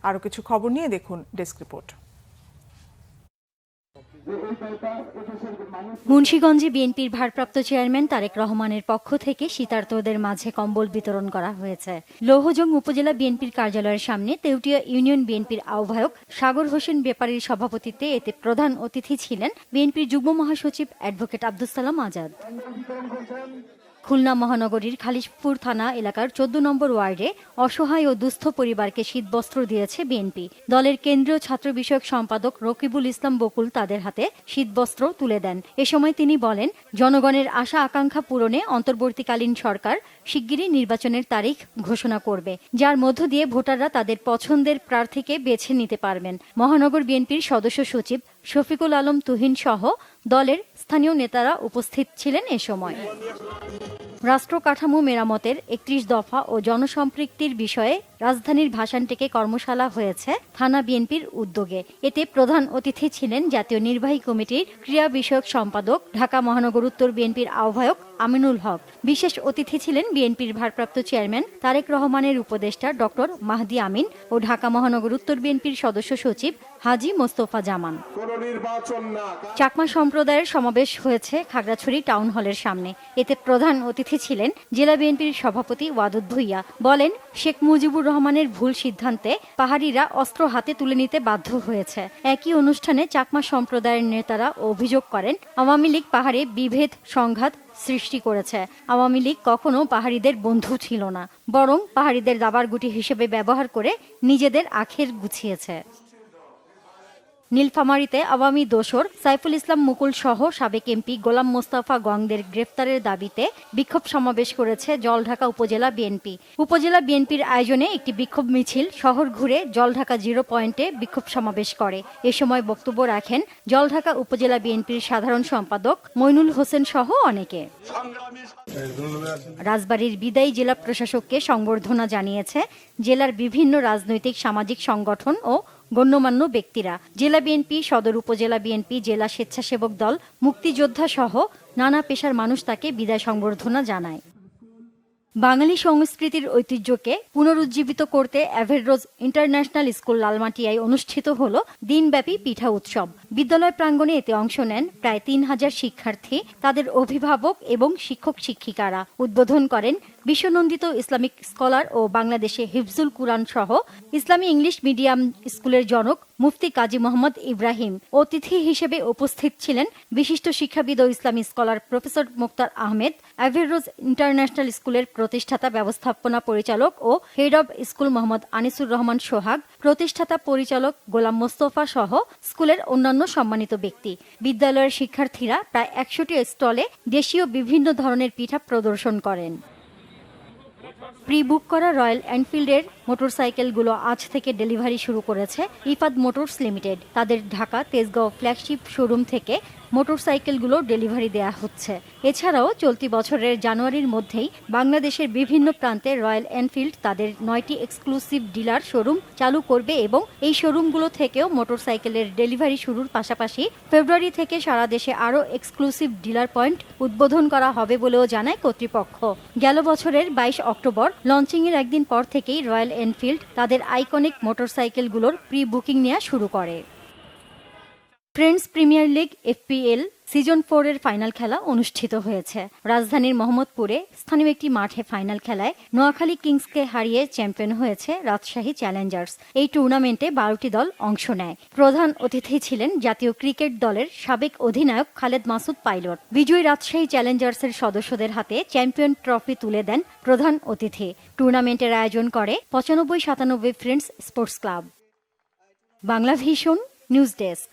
আরও কিছু খবর নিয়ে দেখুন ডেস্ক রিপোর্ট। মুন্সিগঞ্জে বিএনপির ভারপ্রাপ্ত চেয়ারম্যান তারেক রহমানের পক্ষ থেকে শীতার্তদের মাঝে কম্বল বিতরণ করা হয়েছে। লৌহজং উপজেলা বিএনপির কার্যালয়ের সামনে তেউটিয়া ইউনিয়ন বিএনপির আহ্বায়ক সাগর হোসেন ব্যাপারীর সভাপতিত্বে এতে প্রধান অতিথি ছিলেন বিএনপির যুগ্ম মহাসচিব অ্যাডভোকেট আব্দুস সালাম আজাদ। খুলনা মহানগরীর খালিশপুর থানা এলাকার ১৪ নম্বর ওয়ার্ডে অসহায় ও দুস্থ পরিবারকে শীতবস্ত্র দিয়েছে বিএনপি। দলের কেন্দ্রীয় ছাত্র বিষয়ক সম্পাদক রকিবুল ইসলাম বকুল তাদের হাতে শীতবস্ত্র তুলে দেন। এ সময় তিনি বলেন, জনগণের আশা আকাঙ্ক্ষা পূরণে অন্তর্বর্তীকালীন সরকার শিগগিরই নির্বাচনের তারিখ ঘোষণা করবে, যার মধ্য দিয়ে ভোটাররা তাদের পছন্দের প্রার্থীকে বেছে নিতে পারবেন। মহানগর বিএনপির সদস্য সচিব শফিকুল আলম তুহিন সহ দলের স্থানীয় নেতারা উপস্থিত ছিলেন এ সময়। রাষ্ট্র কাঠামো মেরামতের ৩১ দফা ও জনসম্পৃক্তির বিষয়ে রাজধানীর ভাসানটেকে কর্মশালা হয়েছে থানা বিএনপির উদ্যোগে। এতে প্রধান অতিথি ছিলেন জাতীয় নির্বাহী কমিটির ক্রীড়া বিষয়ক সম্পাদক, ঢাকা মহানগর উত্তর বিএনপির আহ্বায়ক আমিনুল হক। বিশেষ অতিথি ছিলেন বিএনপির ভারপ্রাপ্ত চেয়ারম্যান তারেক রহমানের উপদেষ্টা ডক্টর মাহদি আমিন ও ঢাকা মহানগর উত্তর বিএনপির সদস্য সচিব হাজী মোস্তফা জামান। চাকমা সম্প্রদায়ের সমাবেশ হয়েছে খাগড়াছড়ি টাউন হলের সামনে। এতে প্রধান অতিথি ছিলেন জেলা বিএনপির সভাপতি ওয়াদুদ ভুইয়া। বলেন, শেখ মুজিবুর রহমানের ভুল সিদ্ধান্তে পাহাড়িরা অস্ত্র হাতে তুলে নিতে বাধ্য হয়েছে। একই অনুষ্ঠানে চাকমা সম্প্রদায়ের নেতারা অভিযোগ করেন, আওয়ামী লীগ পাহাড়ে বিভেদ সংঘাত সৃষ্টি করেছে। আওয়ামী লীগ কখনো পাহাড়িদের বন্ধু ছিল না, বরং পাহাড়িদের দাবার গুটি হিসেবে ব্যবহার করে নিজেদের আখের গুছিয়েছে। নীলফামারীতে আওয়ামী দোসর সাইফুল ইসলাম মুকুল সহ সাবেক এমপি গোলাম মোস্তফা গংদের গ্রেফতারের দাবিতে বিক্ষোভ সমাবেশ করেছে জলঢাকা উপজেলা বিএনপি। উপজেলা বিএনপির আয়োজনে একটি বিক্ষোভ মিছিল শহর ঘুরে জলঢাকা 0 পয়েন্টে বিক্ষোভ সমাবেশ করে। এ সময় বক্তব্য রাখেন জলঢাকা উপজেলা বিএনপির সাধারণ সম্পাদক মইনুল হোসেন সহ অনেকে। রাজবাড়ীর বিদায়ী জেলা প্রশাসককে সংবর্ধনা জানিয়েছে জেলার বিভিন্ন রাজনৈতিক সামাজিক সংগঠন ও গণ্যমান্য ব্যক্তিরা। জেলা বিএনপি, সদর উপজেলা বিএনপি, জেলা স্বেচ্ছাসেবক দল, মুক্তিযোদ্ধা সহ নানা পেশার মানুষ তাকে বিদায় সংবর্ধনা জানায়। বাঙালি সংস্কৃতির ঐতিহ্যকে পুনরুজ্জীবিত করতে অ্যাভেররোজ ইন্টারন্যাশনাল স্কুল লালমাটিয়ায় অনুষ্ঠিত হল দিনব্যাপী পিঠা উৎসব। বিদ্যালয় প্রাঙ্গণে এতে অংশ নেন প্রায় ৩,০০০ শিক্ষার্থী, তাদের অভিভাবক এবং শিক্ষক শিক্ষিকারা। উদ্বোধন করেন বিশ্বনন্দিত ইসলামিক স্কলার ও বাংলাদেশে হিফজুল কুরআন সহ ইসলামী ইংলিশ মিডিয়াম স্কুলের জনক মুফতি কাজী মোহাম্মদ ইব্রাহিম। অতিথি হিসেবে উপস্থিত ছিলেন বিশিষ্ট শিক্ষাবিদ ও ইসলামী scholar professor Mokhtar Ahmed, Averroes international স্কুলের প্রতিষ্ঠাতা ব্যবস্থাপনা পরিচালক ও head of school Mohammad Anisur Rahman Sohag, প্রতিষ্ঠাতা পরিচালক গোলাম মোস্তফা সহ স্কুলের অন্যান্য সম্মানিত ব্যক্তি। বিদ্যালয়ের শিক্ষার্থীরা প্রায় ১০০টি স্টলে দেশীয় বিভিন্ন ধরনের পিঠা প্রদর্শন করেন। প্রি বুক করা রয়্যাল এনফিল্ডের মোটরসাইকেলগুলো আজ থেকে ডেলিভারি শুরু করেছে ইফাদ মোটরস লিমিটেড। তাদের ঢাকা তেজগাঁও ফ্ল্যাগশিপ শোরুম থেকে মোটরসাইকেলগুলো ডেলিভারি দেয়া হচ্ছে। এছাড়াও চলতি বছরের জানুয়ারির মধ্যেই বাংলাদেশের বিভিন্ন প্রান্তে রয়্যাল এনফিল্ড তাদের 9টি এক্সক্লুসিভ ডিলার শোরুম চালু করবে এবং এই শোরুমগুলো থেকেও মোটরসাইকেলের ডেলিভারি শুরুর পাশাপাশি ফেব্রুয়ারি থেকে সারা দেশে আরও এক্সক্লুসিভ ডিলার পয়েন্ট উদ্বোধন করা হবে বলেও জানায় কর্তৃপক্ষ। গেল বছরের 22 অক্টোবর লঞ্চিংয়ের একদিন পর থেকেই রয়্যাল এনফিল্ড তাদের আইকনিক মোটরসাইকেলগুলোর প্রি বুকিং নেওয়া শুরু করে। Friends premier league FPL season 4 এর ফাইনাল খেলা অনুষ্ঠিত হয়েছে। রাজধানীর মোহাম্মদপুরে স্থানীয় একটি মাঠে ফাইনাল খেলায় নোয়াখালী কিংসকে হারিয়ে চ্যাম্পিয়ন হয়েছে রাজশাহী চ্যালেঞ্জার্স। এই টুর্নামেন্টে 12টি দল অংশ নেয়। প্রধান অতিথি ছিলেন জাতীয় ক্রিকেট দলের সাবেক অধিনায়ক খালেদ মাসুদ পাইলট। বিজয়ী রাজশাহী চ্যালেঞ্জার্সের সদস্যদের হাতে চ্যাম্পিয়ন ট্রফি তুলে দেন প্রধান অতিথি। টুর্নামেন্টের আয়োজন করে 95-97 friends sports club. Bangla vision news desk.